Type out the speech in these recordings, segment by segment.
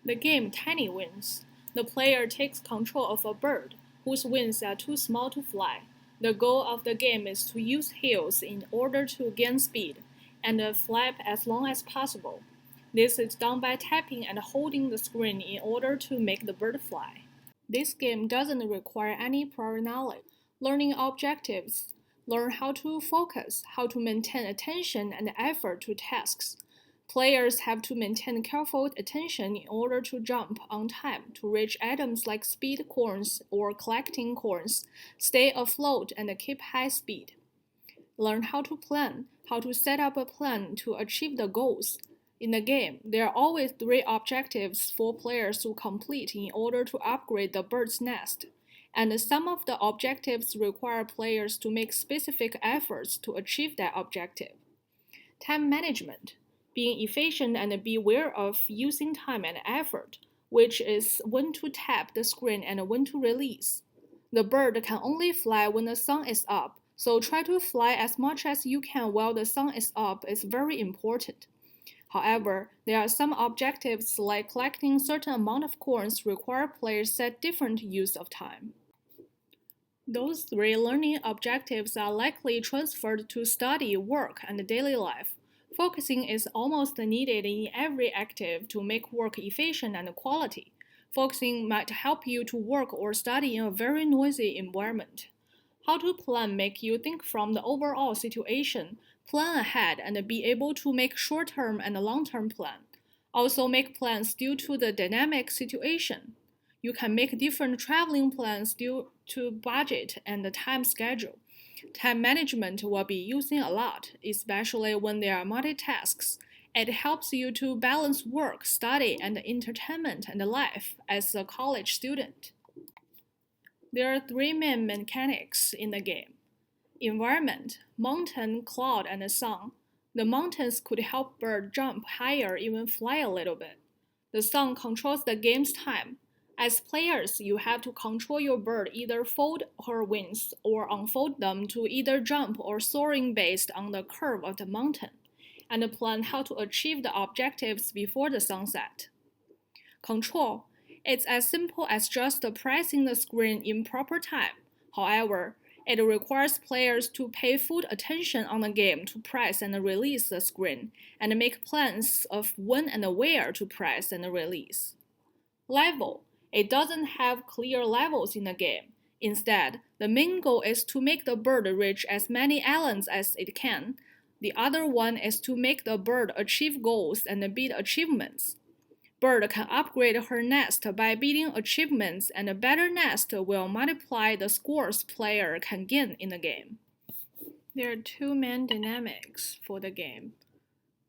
The game Tiny Wings. The player takes control of a bird whose wings are too small to fly. The goal of the game is to use heels in order to gain speed and flap as long as possible. This is done by tapping and holding the screen in order to make the bird fly. This game doesn't require any prior knowledge. Learning objectives, learn how to focus, how to maintain attention and effort to tasks. Players have to maintain careful attention in order to jump on time, to reach items like speed coins or collecting coins, stay afloat, and keep high speed. Learn how to plan, how to set up a plan to achieve the goals. In the game, there are always three objectives for players to complete in order to upgrade the bird's nest, and some of the objectives require players to make specific efforts to achieve that objective. Time management, being efficient and be aware of using time and effort, which is when to tap the screen and when to release. The bird can only fly when the sun is up, so try to fly as much as you can while the sun is up is very important. However, there are some objectives like collecting certain amount of coins require players set different use of time. Those three learning objectives are likely transferred to study, work, and daily life. Focusing is almost needed in every active to make work efficient and quality. Focusing might help you to work or study in a very noisy environment. How to plan make you think from the overall situation, plan ahead and be able to make short-term and long-term plan. Also make plans due to the dynamic situation. You can make different traveling plans due to budget and the time schedule. Time management will be using a lot, especially when there are multitasks. It helps you to balance work, study, and entertainment and life as a college student. There are three main mechanics in the game. Environment, mountain, cloud, and sun. The mountains could help bird jump higher, even fly a little bit. The sun controls the game's time. As players, you have to control your bird either fold her wings or unfold them to either jump or soaring based on the curve of the mountain, and plan how to achieve the objectives before the sunset. Control. It's as simple as just pressing the screen in proper time. However, it requires players to pay full attention on the game to press and release the screen, and make plans of when and where to press and release. Level. It doesn't have clear levels in the game. Instead, the main goal is to make the bird reach as many islands as it can. The other one is to make the bird achieve goals and beat achievements. Bird can upgrade her nest by beating achievements, and a better nest will multiply the scores player can gain in the game. There are two main dynamics for the game.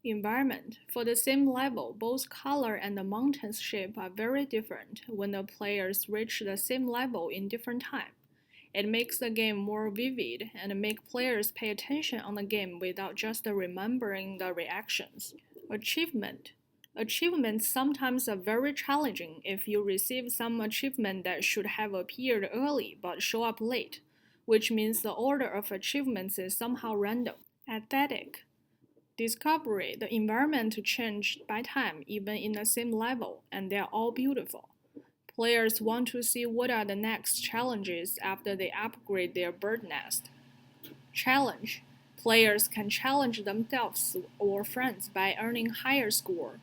Environment. For the same level, both color and the mountain's shape are very different when the players reach the same level in different time. It makes the game more vivid and make players pay attention on the game without just remembering the reactions. Achievement. Achievements sometimes are very challenging if you receive some achievement that should have appeared early but show up late, which means the order of achievements is somehow random. Aesthetic. Discovery, the environment changed by time even in the same level, and they're all beautiful. Players want to see what are the next challenges after they upgrade their bird nest. Challenge. Players can challenge themselves or friends by earning higher score.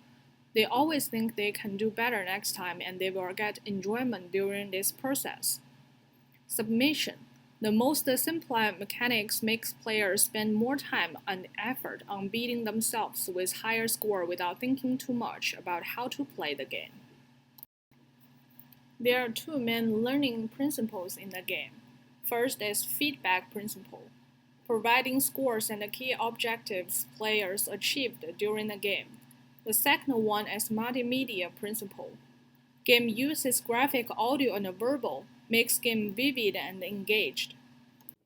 They always think they can do better next time and they will get enjoyment during this process. Submission. The most simple mechanics makes players spend more time and effort on beating themselves with higher score without thinking too much about how to play the game. There are two main learning principles in the game. First is feedback principle, providing scores and the key objectives players achieved during the game. The second one is multimedia principle. Game uses graphic, audio, and verbal, makes game vivid and engaged.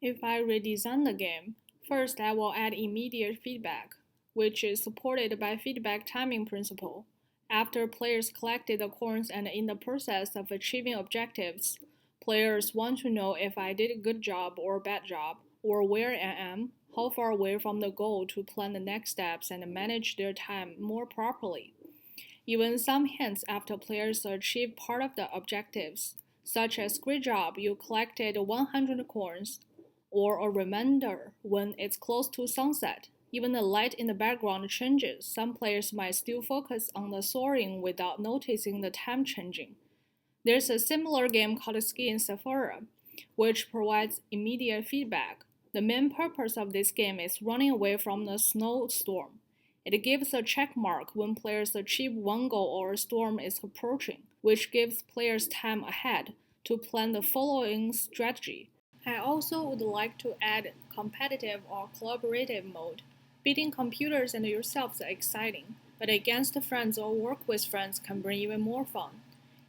If I redesign the game, first I will add immediate feedback, which is supported by feedback timing principle. After players collected the coins and in the process of achieving objectives, players want to know if I did a good job or bad job, or where I am, how far away from the goal to plan the next steps and manage their time more properly. Even some hints after players achieve part of the objectives, such as "Great job, you collected 100 coins," or a reminder when it's close to sunset. Even the light in the background changes. Some players might still focus on the soaring without noticing the time changing. There's a similar game called Ski in Sephora, which provides immediate feedback. The main purpose of this game is running away from the snowstorm. It gives a check mark when players achieve one goal or a storm is approaching, which gives players time ahead to plan the following strategy. I also would like to add competitive or collaborative mode. Beating computers and yourselves are exciting, but against friends or work with friends can bring even more fun.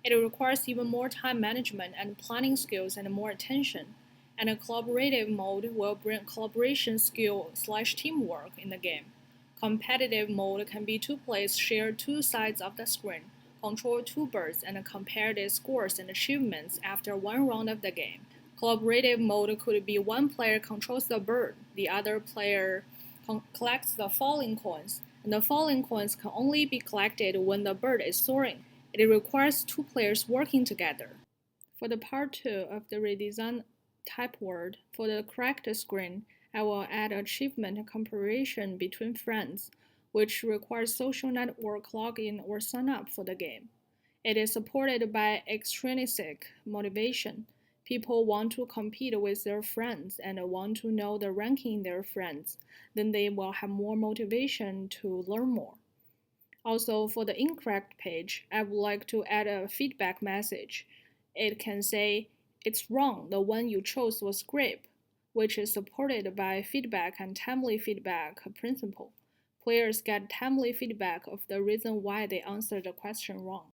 It requires even more time management and planning skills and more attention. And a collaborative mode will bring collaboration skill/teamwork in the game. Competitive mode can be two players share two sides of the screen, control two birds, and compare their scores and achievements after one round of the game. Collaborative mode could be one player controls the bird, the other player collects the falling coins, and the falling coins can only be collected when the bird is soaring. It requires two players working together. For the part 2 of the redesign type word, for the correct screen, I will add achievement comparison between friends, which requires social network login or sign up for the game. It is supported by extrinsic motivation. People want to compete with their friends and want to know the ranking their friends. Then they will have more motivation to learn more. Also, for the incorrect page, I would like to add a feedback message. It can say, "It's wrong, the one you chose was grape," which is supported by feedback and timely feedback principle. Players get timely feedback of the reason why they answered the question wrong.